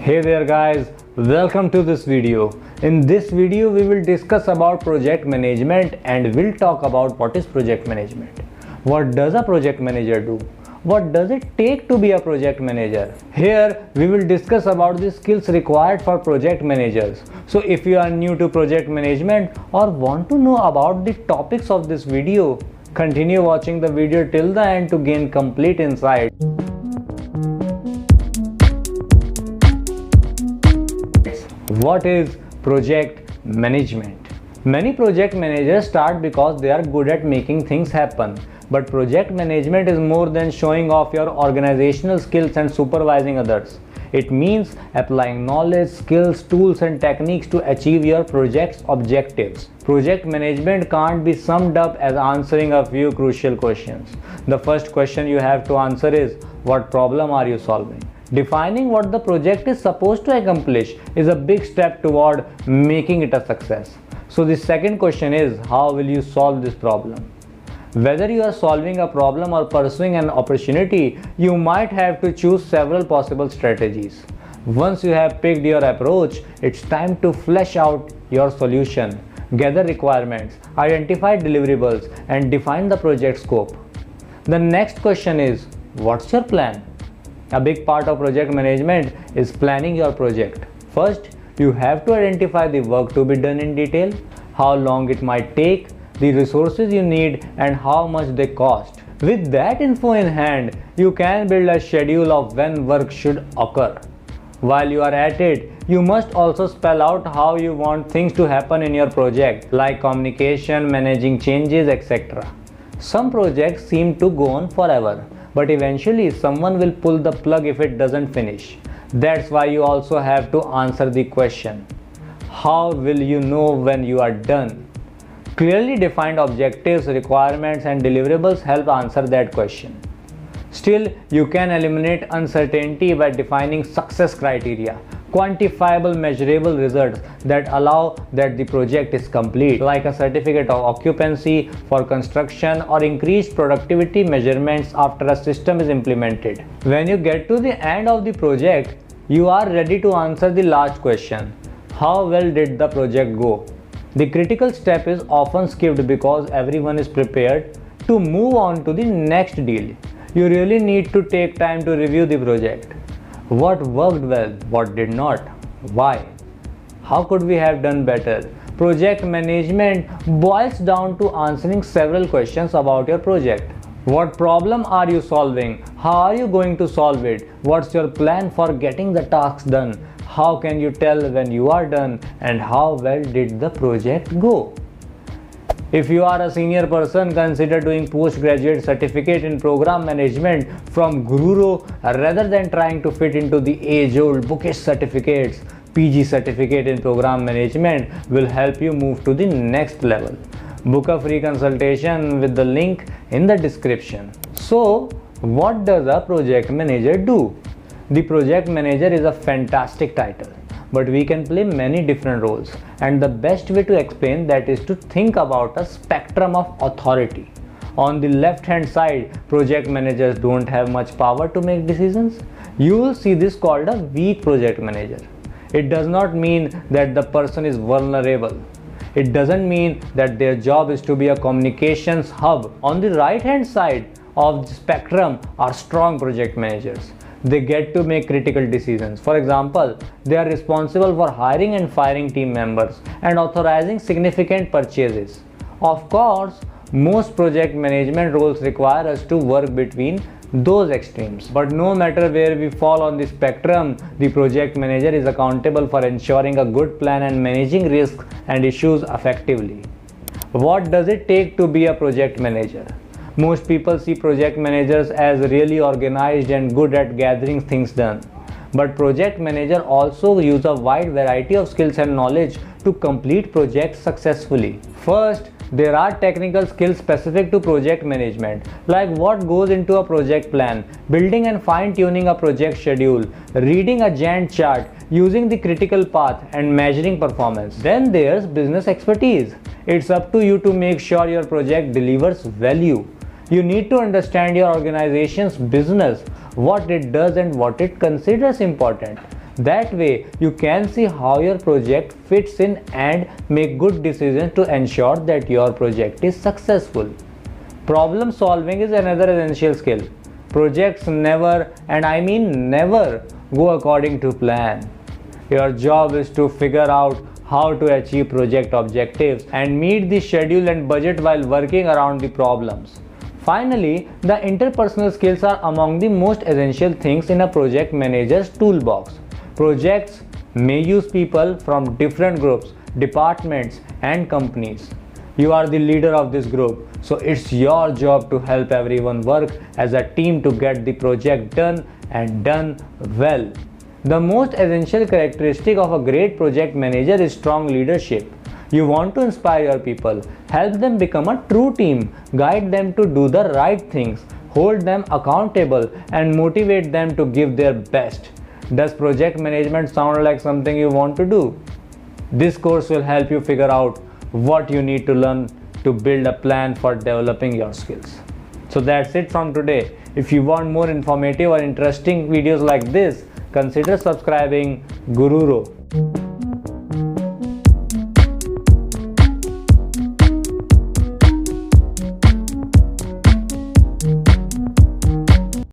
Hey there guys, welcome to this video. In this video we will discuss about project management and we'll talk about what is project management. What does a project manager do? What does it take to be a project manager? Here we will discuss about the skills required for project managers. So if you are new to project management or want to know about the topics of this video, continue watching the video till the end to gain complete insight. What is project management? Many project managers start because they are good at making things happen. But project management is more than showing off your organizational skills and supervising others. It means applying knowledge, skills, tools and techniques to achieve your project's objectives. Project management can't be summed up as answering a few crucial questions. The first question you have to answer is, what problem are you solving? Defining what the project is supposed to accomplish is a big step toward making it a success. So the second question is, how will you solve this problem? Whether you are solving a problem or pursuing an opportunity, you might have to choose several possible strategies. Once you have picked your approach, it's time to flesh out your solution, gather requirements, identify deliverables, and define the project scope. The next question is, what's your plan? A big part of project management is planning your project. First, you have to identify the work to be done in detail, how long it might take, the resources you need, and how much they cost. With that info in hand, you can build a schedule of when work should occur. While you are at it, you must also spell out how you want things to happen in your project, like communication, managing changes, etc. Some projects seem to go on forever, but eventually someone will pull the plug if it doesn't finish. That's why you also have to answer the question, how will you know when you are done? Clearly defined objectives, requirements and deliverables help answer that question. Still, you can eliminate uncertainty by defining success criteria, quantifiable measurable results that allow that the project is complete, like a certificate of occupancy for construction or increased productivity measurements after a system is implemented. When you get to the end of the project, you are ready to answer the last question, how well did the project go? The critical step is often skipped because everyone is prepared to move on to the next deal. You really need to take time to review the project. What worked well, what did not, why? How could we have done better? Project management boils down to answering several questions about your project. What problem are you solving? How are you going to solve it? What's your plan for getting the tasks done? How can you tell when you are done? And how well did the project go? If you are a senior person, consider doing postgraduate certificate in program management from Gururo rather than trying to fit into the age-old bookish certificates. PG certificate in program management will help you move to the next level. Book a free consultation with the link in the description. So, what does a project manager do? The project manager is a fantastic title, but we can play many different roles, and the best way to explain that is to think about a spectrum of authority. On the left hand side, project managers don't have much power to make decisions. You will see this called a weak project manager. It does not mean that the person is vulnerable. It doesn't mean that their job is to be a communications hub. On the right hand side of the spectrum are strong project managers. They get to make critical decisions. For example, they are responsible for hiring and firing team members and authorizing significant purchases. Of course, most project management roles require us to work between those extremes. But no matter where we fall on the spectrum, the project manager is accountable for ensuring a good plan and managing risks and issues effectively. What does it take to be a project manager? Most people see project managers as really organized and good at gathering things done. But project managers also use a wide variety of skills and knowledge to complete projects successfully. First, there are technical skills specific to project management, like what goes into a project plan, building and fine-tuning a project schedule, reading a Gantt chart, using the critical path, and measuring performance. Then there's business expertise. It's up to you to make sure your project delivers value. You need to understand your organization's business, what it does and what it considers important. That way, you can see how your project fits in and make good decisions to ensure that your project is successful. Problem solving is another essential skill. Projects never, and I mean never, go according to plan. Your job is to figure out how to achieve project objectives and meet the schedule and budget while working around the problems. Finally, the interpersonal skills are among the most essential things in a project manager's toolbox. Projects may use people from different groups, departments, and companies. You are the leader of this group, so it's your job to help everyone work as a team to get the project done and done well. The most essential characteristic of a great project manager is strong leadership. You want to inspire your people, help them become a true team, guide them to do the right things, hold them accountable, and motivate them to give their best. Does project management sound like something you want to do? This course will help you figure out what you need to learn to build a plan for developing your skills. So that's it from today. If you want more informative or interesting videos like this, consider subscribing Gururo.